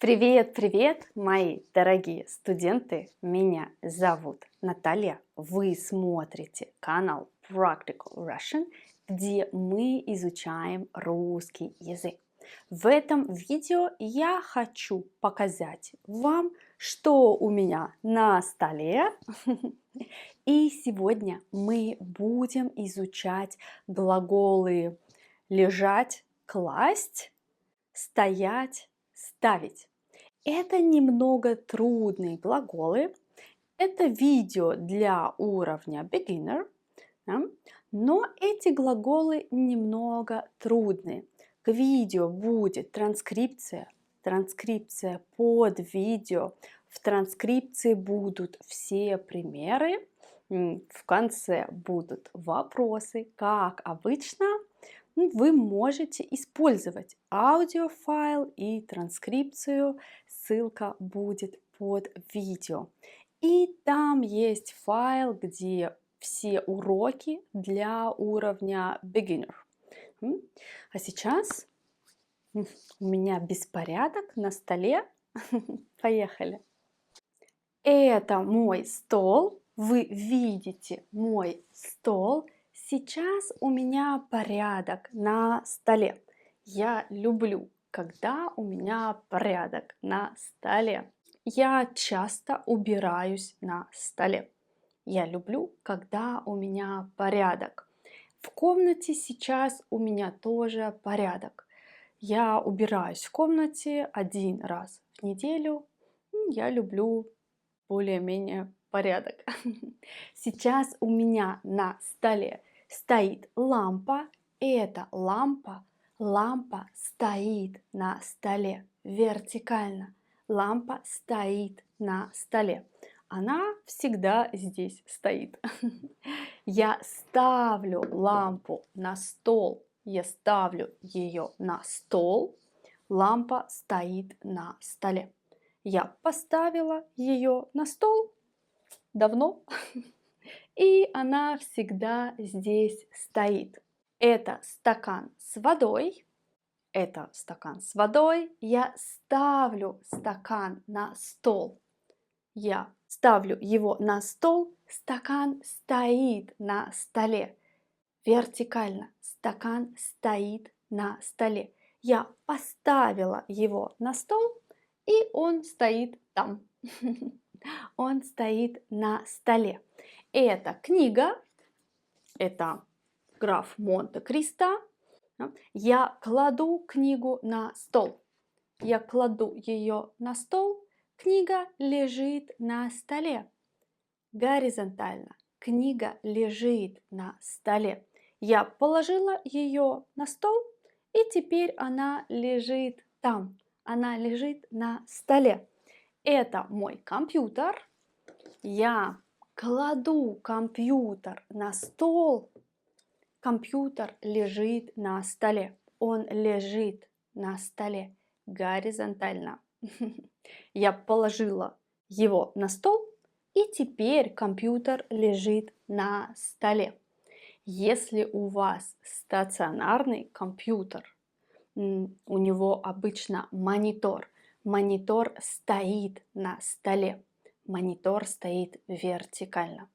Привет, привет, мои дорогие студенты! Меня зовут Наталья. Вы смотрите канал Practical Russian, где мы изучаем русский язык. В этом видео я хочу показать вам, что у меня на столе. И сегодня мы будем изучать глаголы лежать, класть, стоять, ставить. Это немного трудные глаголы. Это видео для уровня beginner, да? Но эти глаголы немного трудные. К видео будет транскрипция под видео. В транскрипции будут все примеры. В конце будут вопросы, как обычно. Вы можете использовать аудиофайл и транскрипцию. Ссылка будет под видео. И там есть файл, где все уроки для уровня beginner. А сейчас у меня беспорядок на столе. Поехали. Это мой стол. Вы видите мой стол. Сейчас у меня порядок на столе. Я люблю, когда у меня порядок на столе. Я часто убираюсь на столе. Я люблю, когда у меня порядок. В комнате сейчас у меня тоже порядок. Я убираюсь в комнате 1 раз в неделю. Я люблю более-менее порядок. Сейчас у меня на столе стоит лампа. Эта лампа стоит на столе вертикально. Лампа стоит на столе. Она всегда здесь стоит. Я ставлю лампу на стол. Я ставлю ее на стол. Лампа стоит на столе. Я поставила ее на стол давно, и она всегда здесь стоит. Это стакан с водой. Это стакан с водой. Я ставлю стакан на стол. Я ставлю его на стол. Стакан стоит на столе. Вертикально. Стакан стоит на столе. Я поставила его на стол, и он стоит там. Он стоит на столе. Это книга. Это граф Монте-Кристо. Я кладу книгу на стол. Я кладу ее на стол. Книга лежит на столе. Горизонтально. Книга лежит на столе. Я положила ее на стол, и теперь она лежит там. Она лежит на столе. Это мой компьютер. Я кладу компьютер на стол. Компьютер лежит на столе. Он лежит на столе горизонтально. Я положила его на стол, и теперь компьютер лежит на столе. Если у вас стационарный компьютер, у него обычно монитор. Монитор стоит на столе. Монитор стоит вертикально.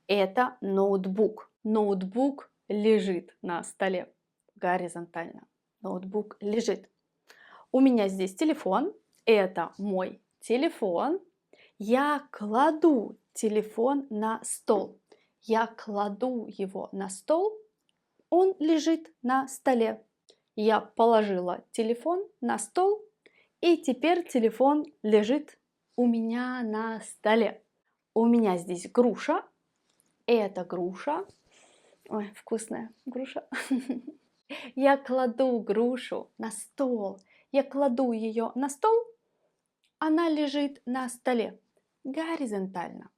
Это ноутбук. Ноутбук лежит на столе горизонтально. Ноутбук лежит. У меня здесь телефон. Это мой телефон. Я кладу телефон на стол. Я кладу его на стол. Он лежит на столе. Я положила телефон на стол, и теперь телефон лежит у меня на столе. У меня здесь груша. Это груша. Ой, вкусная груша. Я кладу грушу на стол. Я кладу ее на стол. Она лежит на столе горизонтально.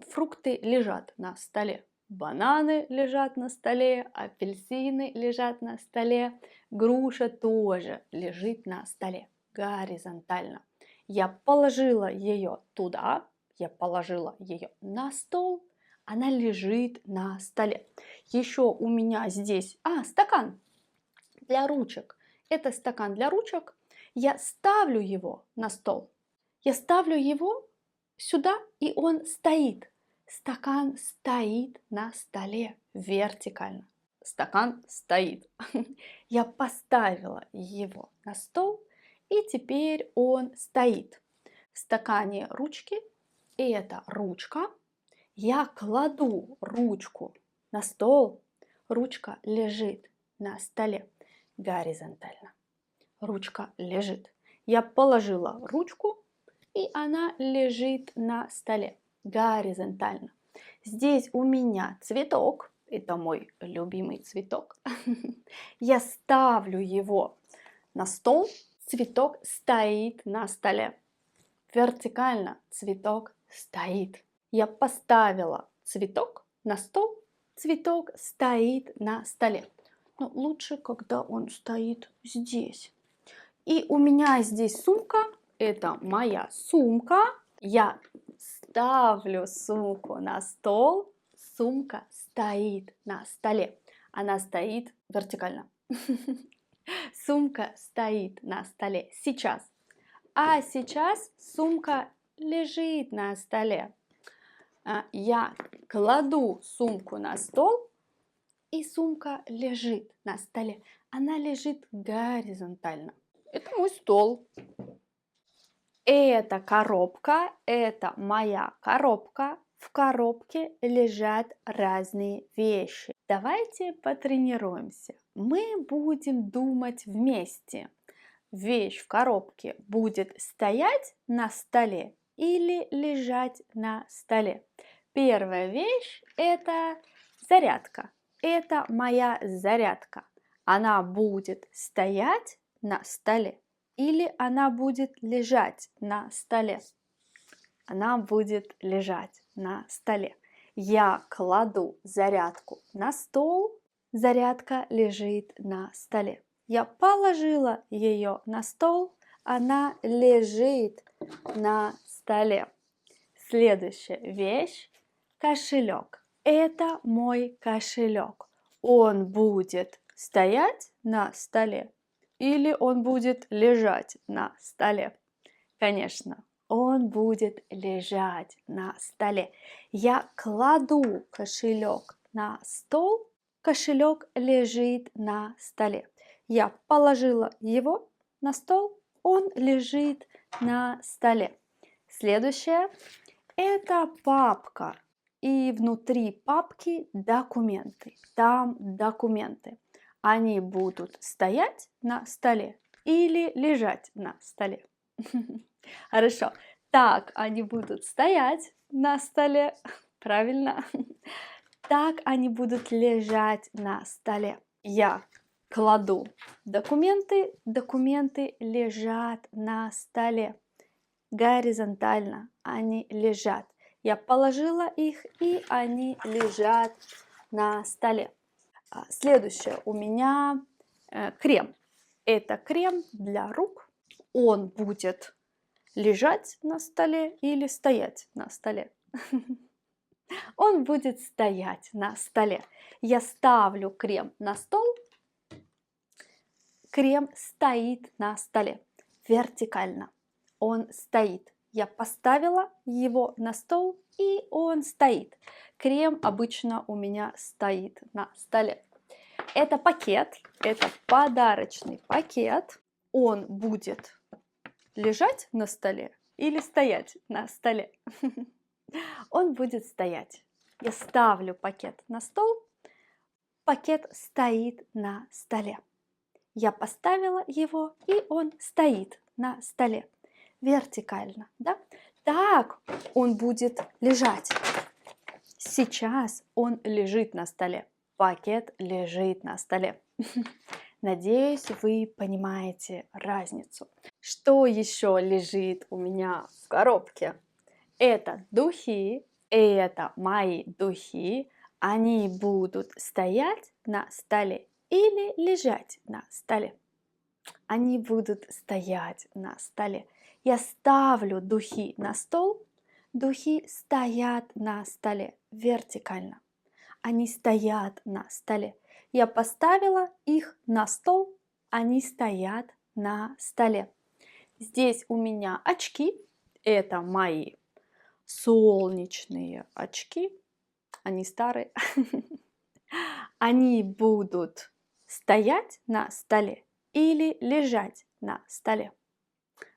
Фрукты лежат на столе. Бананы лежат на столе, апельсины лежат на столе, груша тоже лежит на столе горизонтально. Я положила ее туда, я положила ее на стол, она лежит на столе. Еще у меня здесь стакан для ручек. Это стакан для ручек. Я ставлю его на стол. Я ставлю его сюда, и он стоит. Стакан стоит на столе вертикально. Стакан стоит. Я поставила его на стол, и теперь он стоит. В стакане ручки, и это ручка. Я кладу ручку на стол, ручка лежит на столе горизонтально. Ручка лежит. Я положила ручку, и она лежит на столе горизонтально. Здесь у меня цветок, это мой любимый цветок. Я ставлю его на стол, цветок стоит на столе. Вертикально цветок стоит. Я поставила цветок на стол, цветок стоит на столе. Но лучше, когда он стоит здесь. И у меня здесь сумка, это моя сумка. Я ставлю сумку на стол, сумка стоит на столе. Она стоит вертикально. Сумка стоит на столе сейчас. А сейчас сумка лежит на столе. Я кладу сумку на стол, и сумка лежит на столе. Она лежит горизонтально. Это мой стол. Это коробка, это моя коробка. В коробке лежат разные вещи. Давайте потренируемся. Мы будем думать вместе. Вещь в коробке будет стоять на столе или лежать на столе. Первая вещь – это зарядка. Это моя зарядка. Она будет стоять на столе или она будет лежать на столе? Она будет лежать на столе. Я кладу зарядку на стол, зарядка лежит на столе. Я положила ее на стол, она лежит на столе. Следующая вещь – кошелек. Это мой кошелек. Он будет стоять на столе или он будет лежать на столе? Конечно, он будет лежать на столе. Я кладу кошелек на стол, кошелек лежит на столе. Я положила его на стол, он лежит на столе. Следующее – это папка. И внутри папки документы. Там документы. Они будут стоять на столе или лежать на столе? Хорошо. Так они будут стоять на столе. Правильно. Так они будут лежать на столе. Я кладу документы. Документы лежат на столе. Горизонтально они лежат. Я положила их, и они лежат на столе. Следующее у меня крем. Это крем для рук. Он будет лежать на столе или стоять на столе? Он будет стоять на столе. Я ставлю крем на стол. Крем стоит на столе вертикально. Он стоит. Я поставила его на стол, и он стоит. Крем обычно у меня стоит на столе. Это пакет, это подарочный пакет. Он будет лежать на столе или стоять на столе? Он будет стоять. Я ставлю пакет на стол. Пакет стоит на столе. Я поставила его, и он стоит на столе. Вертикально, да? Так он будет лежать. Сейчас он лежит на столе. Пакет лежит на столе. Надеюсь, вы понимаете разницу. Что еще лежит у меня в коробке? Это духи. Это мои духи. Они будут стоять на столе или лежать на столе? Они будут стоять на столе. Я ставлю духи на стол. Духи стоят на столе вертикально. Они стоят на столе. Я поставила их на стол. Они стоят на столе. Здесь у меня очки. Это мои солнечные очки. Они старые. Они будут стоять на столе или лежать на столе.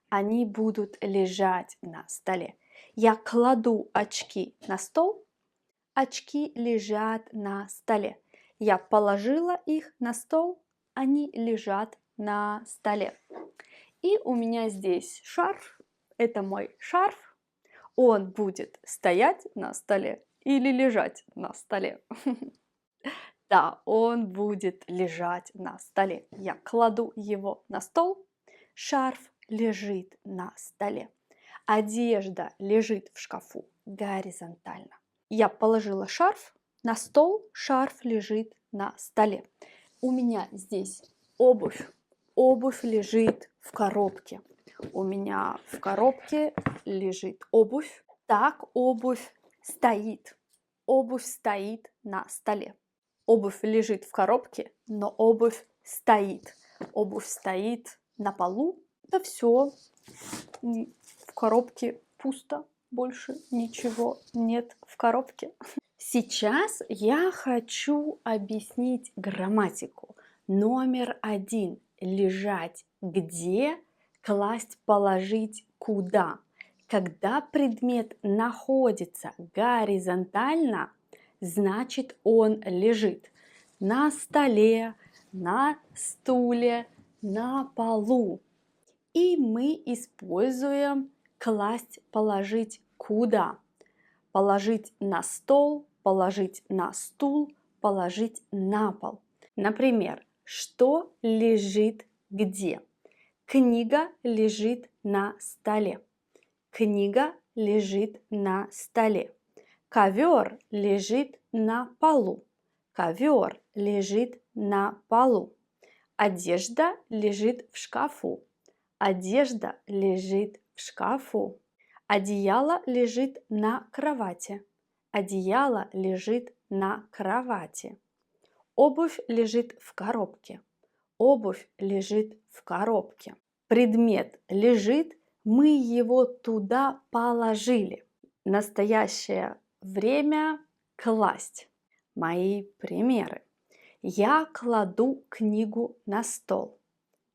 Они будут лежать на столе. Я кладу очки на стол. Очки лежат на столе. Я положила их на стол. Они лежат на столе. И у меня здесь шарф. Это мой шарф. Он будет стоять на столе или лежать на столе. Да, он будет лежать на столе. Я кладу его на стол. Шарф лежит на столе. Одежда лежит в шкафу горизонтально. Я положила шарф на стол. Шарф лежит на столе. У меня здесь обувь. Обувь лежит в коробке. У меня в коробке лежит обувь. Так обувь стоит. Обувь стоит на столе. Обувь лежит в коробке, но обувь стоит. Обувь стоит на полу. Да все, в коробке пусто, больше ничего нет в коробке. Сейчас я хочу объяснить грамматику. Номер 1. Лежать где, класть, положить куда. Когда предмет находится горизонтально, значит он лежит на столе, на стуле, на полу. И мы используем класть, положить куда. Положить на стол, положить на стул, положить на пол. Например, что лежит где? Книга лежит на столе. Книга лежит на столе. Ковер лежит на полу. Ковер лежит на полу. Одежда лежит в шкафу. Одежда лежит в шкафу. Одеяло лежит на кровати. Одеяло лежит на кровати. Обувь лежит в коробке. Обувь лежит в коробке. Предмет лежит, мы его туда положили. Настоящее время класть. Мои примеры. Я кладу книгу на стол.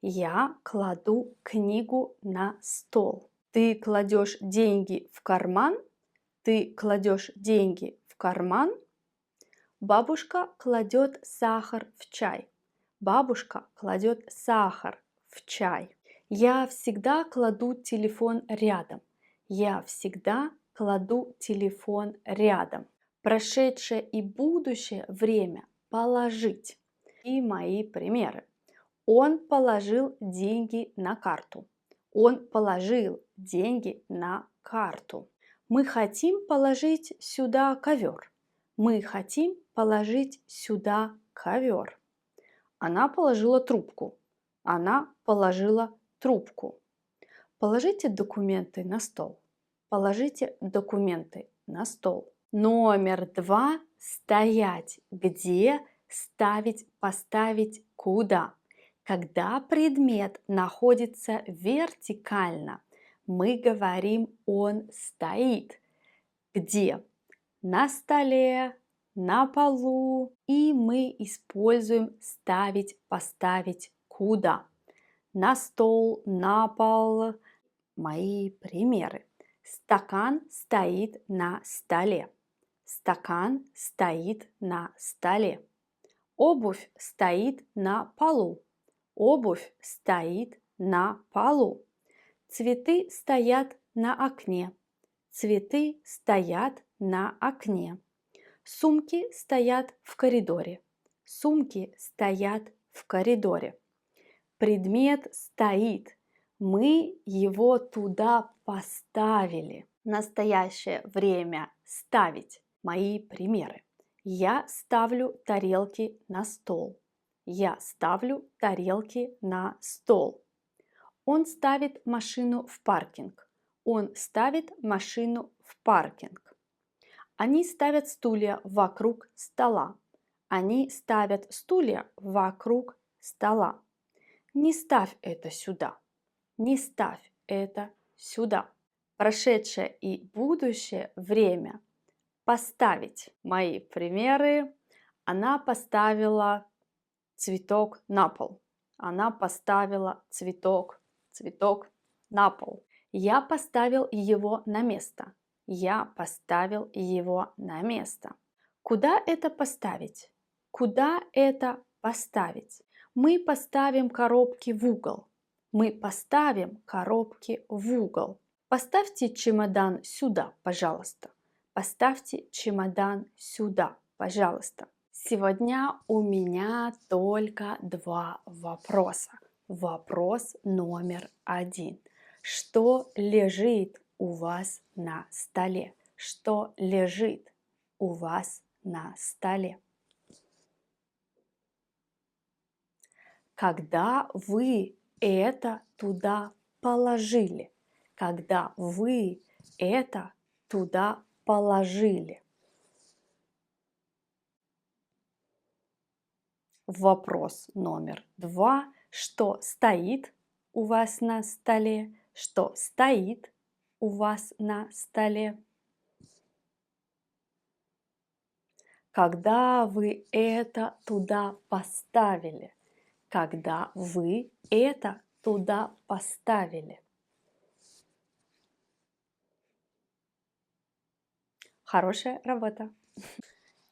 Я кладу книгу на стол. Ты кладешь деньги в карман. Ты кладешь деньги в карман. Бабушка кладет сахар в чай. Бабушка кладет сахар в чай. Я всегда кладу телефон рядом. Я всегда кладу телефон рядом. Прошедшее и будущее время положить. И мои примеры. Он положил деньги на карту. Он положил деньги на карту. Мы хотим положить сюда ковер. Мы хотим положить сюда ковер. Она положила трубку. Она положила трубку. Положите документы на стол. Положите документы на стол. Номер 2. Стоять. Где? Ставить, поставить, куда? Когда предмет находится вертикально, мы говорим он стоит. Где? На столе, на полу. И мы используем ставить, поставить, куда. На стол, на пол. Мои примеры. Стакан стоит на столе. Стакан стоит на столе. Обувь стоит на полу. Обувь стоит на полу. Цветы стоят на окне. Цветы стоят на окне. Сумки стоят в коридоре. Сумки стоят в коридоре. Предмет стоит. Мы его туда поставили. Настоящее время ставить. Мои примеры. Я ставлю тарелки на стол. Я ставлю тарелки на стол. Он ставит машину в паркинг. Он ставит машину в паркинг. Они ставят стулья вокруг стола. Они ставят стулья вокруг стола. Не ставь это сюда. Не ставь это сюда. Прошедшее и будущее время. Поставить. Мои примеры. Она поставила цветок на пол. Она поставила цветок на пол. Я поставил его на место. Я поставил его на место. Куда это поставить? Куда это поставить? Мы поставим коробки в угол. Мы поставим коробки в угол. Поставьте чемодан сюда, пожалуйста. Поставьте чемодан сюда, пожалуйста. Сегодня у меня только 2 вопроса. Вопрос номер 1. Что лежит у вас на столе? Что лежит у вас на столе? Когда вы это туда положили? Когда вы это туда положили? Вопрос номер 2. Что стоит у вас на столе? Что стоит у вас на столе? Когда вы это туда поставили? Когда вы это туда поставили? Хорошая работа!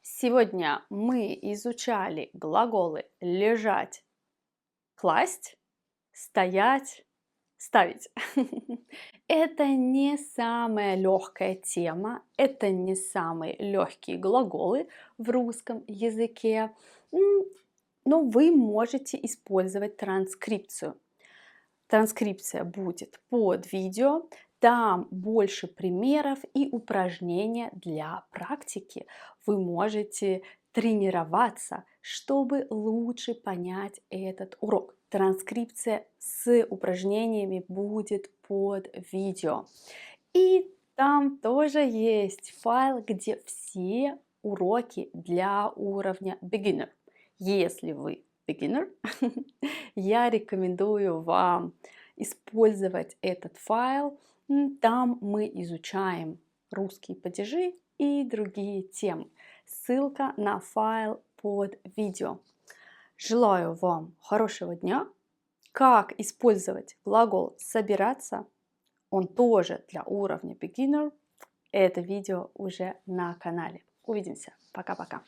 Сегодня мы изучали глаголы лежать, класть, стоять, ставить. Это не самая легкая тема, это не самые легкие глаголы в русском языке, но вы можете использовать транскрипцию. Транскрипция будет под видео, там больше примеров и упражнения для практики. Вы можете тренироваться, чтобы лучше понять этот урок. Транскрипция с упражнениями будет под видео. И там тоже есть файл, где все уроки для уровня beginner. Если вы beginner, я рекомендую вам использовать этот файл. Там мы изучаем русские падежи и другие темы. Ссылка на файл под видео. Желаю вам хорошего дня. Как использовать глагол собираться? Он тоже для уровня beginner. Это видео уже на канале. Увидимся. Пока-пока.